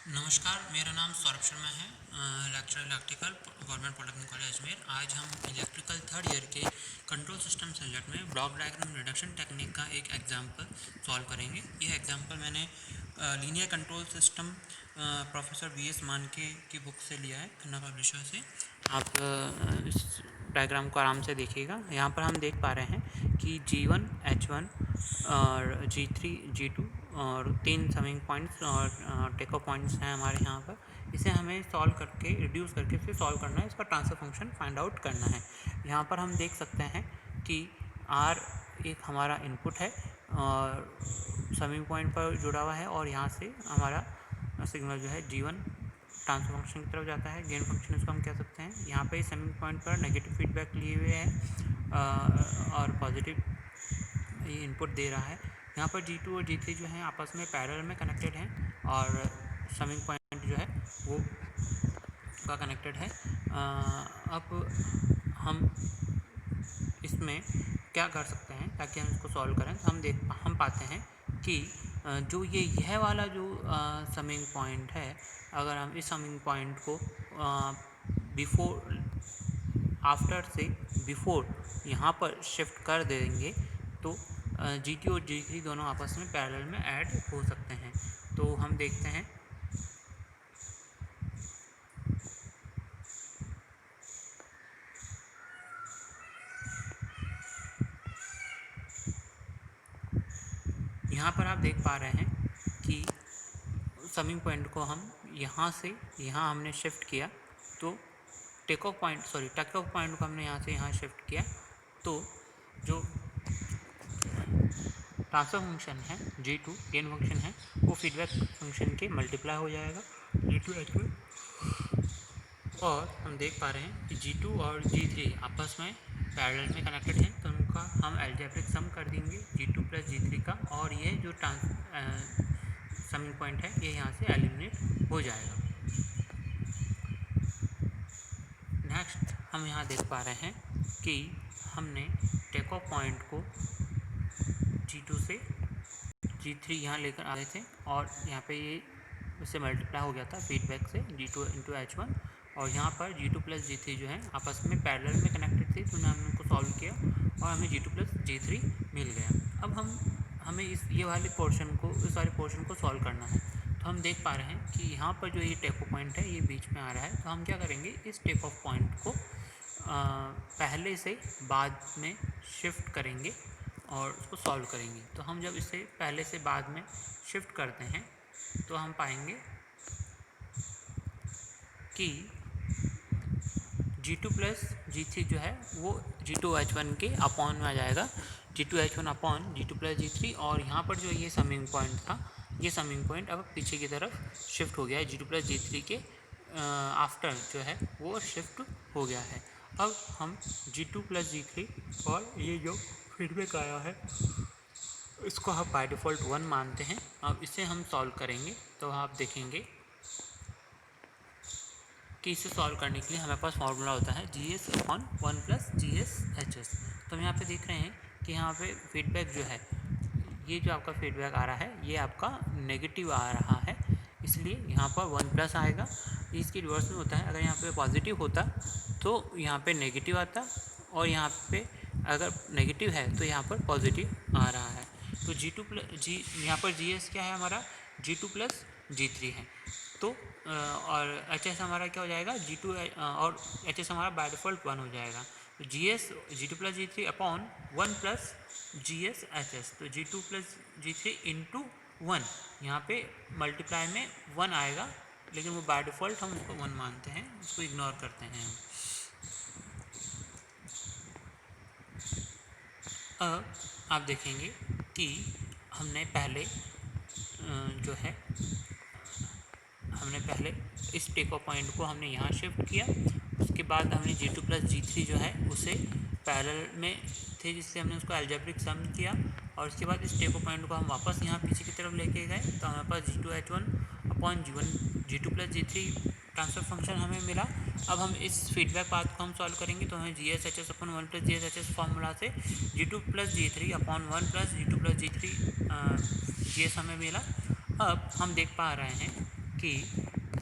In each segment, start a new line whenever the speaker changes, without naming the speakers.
नमस्कार, मेरा नाम सौरभ शर्मा है, lecturer electrical government polytechnic college Ajmer. आज हम इलेक्ट्रिकल थर्ड ईयर के कंट्रोल सिस्टम सब्जेक्ट में ब्लॉक डायग्राम रिडक्शन टेक्निक का एक एग्जाम्पल सॉल्व करेंगे। यह एग्जाम्पल मैंने linear control system professor VS. मानके की बुक से लिया है, खन्ना पब्लिशर से। आप इस डायग्राम को आराम से देखिएगा। यहाँ पर हम देख पा रहे हैं कि G1, H1 और G3, G2 और 3 समिंग पॉइंट्स और टेक ऑफ पॉइंट्स हैं हमारे यहाँ पर। इसे हमें सॉल्व करके रिड्यूस करके फिर सॉल्व करना है, इसका ट्रांसफर फंक्शन फाइंड आउट करना है। यहाँ पर हम देख सकते हैं कि R एक हमारा इनपुट है और समिंग पॉइंट पर जुड़ा हुआ है, और यहाँ से हमारा सिग्नल जो है G1 ट्रांसफर फंक्शन की तरफ जाता है। गेन फंक्शन इसको हम कह सकते हैं। यहाँ पे समिंग पॉइंट पर नेगेटिव फीडबैक लिए हुए हैं और पॉजिटिव ये इनपुट दे रहा है। यहाँ पर G2 और G3 जो हैं आपस में पैरेलल में कनेक्टेड हैं और समिंग पॉइंट जो है वो का कनेक्टेड है। अब हम इसमें क्या कर सकते हैं ताकि हम इसको सॉल्व करें, तो हम पाते हैं कि जो यह वाला जो समिंग पॉइंट है, अगर हम इस समिंग पॉइंट को आफ्टर से बिफोर यहाँ पर शिफ्ट कर देंगे तो G2 और G3 दोनों आपस में पैरेलल में ऐड हो सकते हैं। तो हम देखते हैं यहाँ पर आप देख पा रहे हैं कि समिंग पॉइंट को हम यहाँ से यहाँ हमने शिफ्ट किया, तो टेक ऑफ पॉइंट को हमने यहाँ से यहाँ शिफ्ट किया, तो जो ट्रांसफर फंक्शन है G2 गेन फंक्शन है वो फीडबैक फंक्शन के मल्टीप्लाई हो जाएगा G2 H1, और हम देख पा रहे हैं कि G2 और G3 आपस में पैरेलल में कनेक्टेड हैं, तो उनका हम अलजेब्रिक सम कर देंगे G2 प्लस G3 का, और ये जो समिंग पॉइंट है ये यहाँ से एलिमिनेट हो जाएगा। नेक्स्ट हम यहाँ देख पा रहे हैं कि हमने टेक ऑफ पॉइंट को G2 से G3 यहाँ लेकर आ रहे थे, और यहाँ पे ये उससे मल्टीप्लाई हो गया था फीडबैक से G2 इंटू H1, और यहाँ पर G2 प्लस G3 जो है आपस में पैरेलल में कनेक्टेड थे, तो हमने उनको सॉल्व किया और हमें G2 प्लस G3 मिल गया। अब हमें इस वाले पोर्शन को सॉल्व करना है। तो हम देख पा रहे हैं कि यहाँ पर जो ये टेक ऑफ पॉइंट है ये बीच में आ रहा है, तो हम क्या करेंगे, इस टेक ऑफ पॉइंट को पहले से बाद में शिफ्ट करेंगे और उसको सॉल्व करेंगे। तो हम जब इसे पहले से बाद में शिफ्ट करते हैं तो हम पाएंगे कि G2 प्लस G3 जो है वो G2 H1 के अपॉन में आ जाएगा, G2 H1 upon G2 plus G3, और यहाँ पर जो ये समिंग पॉइंट था, ये समिंग पॉइंट अब पीछे की तरफ शिफ्ट हो गया है, G2 प्लस G3 के आफ्टर जो है वो शिफ्ट हो गया है। अब हम G2 प्लस G3 और ये जो फीडबैक आया है इसको हम बाय डिफ़ॉल्ट 1 मानते हैं। अब इसे हम सॉल्व करेंगे तो आप देखेंगे कि इसे सॉल्व करने के लिए हमारे पास फार्मूला होता है GS upon 1 plus GS HS। तो हम यहाँ पे देख रहे हैं कि यहाँ पे फीडबैक जो है, ये जो आपका फीडबैक आ रहा है ये आपका नेगेटिव आ रहा है, इसलिए यहाँ पर 1 प्लस आएगा। इसकी रिवर्स में होता है, अगर यहाँ पे पॉजिटिव होता तो यहाँ पे नेगेटिव आता, और यहाँ पे अगर नेगेटिव है तो यहाँ पर पॉजिटिव आ रहा है। तो यहाँ पर GS क्या है हमारा, G2 प्लस G3 है, तो और HS हमारा क्या हो जाएगा, G2 और HS हमारा बाय डिफ़ॉल्ट 1 हो जाएगा। तो G2 plus G3 upon 1 plus GS HS, तो G2 प्लस G3 इंटू 1, यहाँ पे मल्टीप्लाई में 1 आएगा, लेकिन वो बाय डिफ़ॉल्ट हम उसको 1 मानते हैं, उसको इग्नोर करते हैं हम। अब आप देखेंगे कि हमने पहले इस टेक ऑफ पॉइंट को हमने यहाँ शिफ्ट किया, उसके बाद हमने G2 प्लस G3 जो है उसे पैरेलल में थे जिससे हमने उसको अलजेब्रिक सम किया, और उसके बाद इस टेक ऑफ पॉइंट को हम वापस यहाँ पीछे की तरफ लेके गए, तो हमारे पास G2 H1 upon G2 plus G3 transfer function हमें मिला। अब हम इस फीडबैक पाथ को हम सॉल्व करेंगे, तो हमें GS HS upon 1 plus GS HS formula से G2 plus G3 upon 1 plus G2 plus G3 GS हमें मिला। अब हम देख पा रहे हैं कि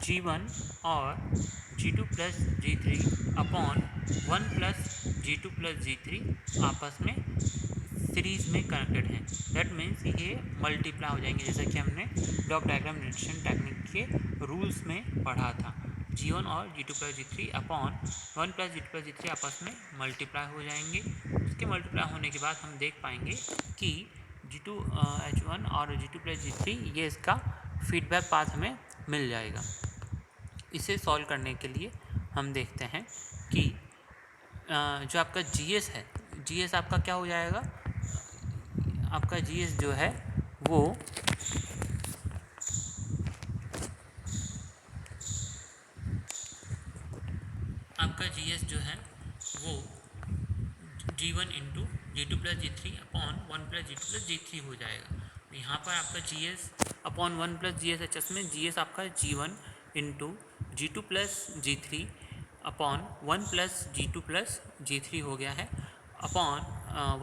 G1 और G2 plus G3 upon 1 plus G2 plus G3 आपस में सीरीज़ में कनेक्टेड हैं। दैट मीन्स ये मल्टीप्लाई हो जाएंगे, जैसा कि हमने ब्लॉक डायग्राम रिडक्शन टेक्निक के रूल्स में पढ़ा था। G1 और G2 plus G3 upon 1 plus G2 plus G3 आपस में मल्टीप्लाई हो जाएंगे। उसके मल्टीप्लाई होने के बाद हम देख पाएंगे कि G2 H1 और G2 प्लस G3 ये इसका फीडबैक पाथ हमें मिल जाएगा। इसे सॉल्व करने के लिए हम देखते हैं कि जो आपका GS है, GS आपका क्या हो जाएगा, आपका GS जो है वो आपका GS जो है वो G1 into G2 plus G3 upon 1 plus G2 plus G3 हो जाएगा। तो यहाँ पर आपका GS अपॉन 1 प्लस GS में GS आपका G1 into G2 plus G3 upon 1 plus G2 plus G3 हो गया है, अपॉन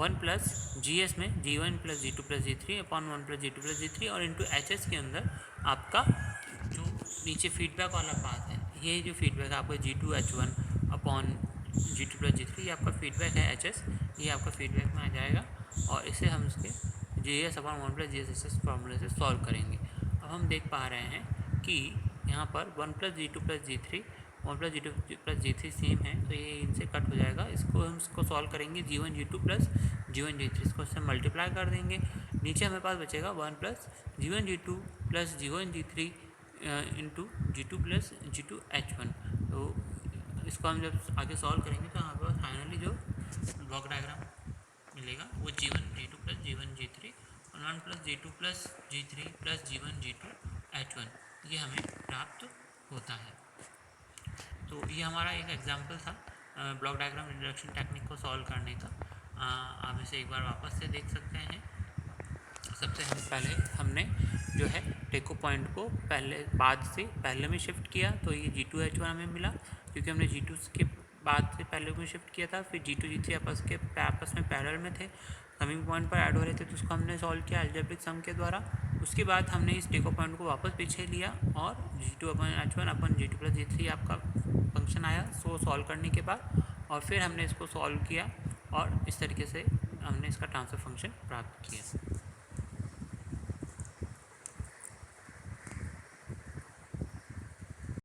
1 प्लस GS में G1 plus G2 plus G3 upon 1 plus G2 plus G3 और इंटू HS के अंदर आपका जो नीचे फीडबैक वाला पाथ है, ये जो फीडबैक है आपका G2 H1 upon G2 plus G3 ये आपका फीडबैक है HS, ये आपका फीडबैक में आ जाएगा और इसे हम इसके GS अपॉन 1 प्लस GS फॉर्मूले से सॉल्व करेंगे। अब हम देख पा रहे हैं कि यहाँ पर 1 plus G2 plus G3 1 plus G2 plus G3 same है, तो ये इनसे कट हो जाएगा। इसको हम इसको सॉल्व करेंगे G1 G2 plus G1 G3, इसको इससे मल्टीप्लाई कर देंगे। नीचे हमारे पास बचेगा 1 plus G1 G2 plus G1 G3 into G2 plus G2 H1। तो इसको हम जब आगे सॉल्व करेंगे तो हमारे पास फाइनली जो ब्लॉक डायग्राम मिलेगा वो G1 G2 plus G1 G3 और 1 plus G2 plus G3 plus G1 G2 H1 ये हमें प्राप्त होता है। तो ये हमारा एक एग्जाम्पल था ब्लॉक डायग्राम रिडक्शन टेक्निक को सॉल्व करने का। आप इसे एक बार वापस से देख सकते हैं। सबसे पहले हमने जो है टेको पॉइंट को पहले में शिफ्ट किया, तो ये G2 H1 हमें मिला क्योंकि हमने G2 के बाद से पहले में शिफ्ट किया था। फिर G2 G3 आपस में पैरेलल में थे, कमिंग पॉइंट पर ऐड हो रहे थे, तो उसको हमने सॉल्व किया अलजेब्रिक सम के द्वारा। उसके बाद हमने इस टेको पॉइंट को वापस पीछे लिया और G2 अपन H1 अपन G2 प्लस G3 आपका फंक्शन आया सो सॉल्व करने के बाद, और फिर हमने इसको सॉल्व किया और इस तरीके से हमने इसका ट्रांसफर फंक्शन प्राप्त किया।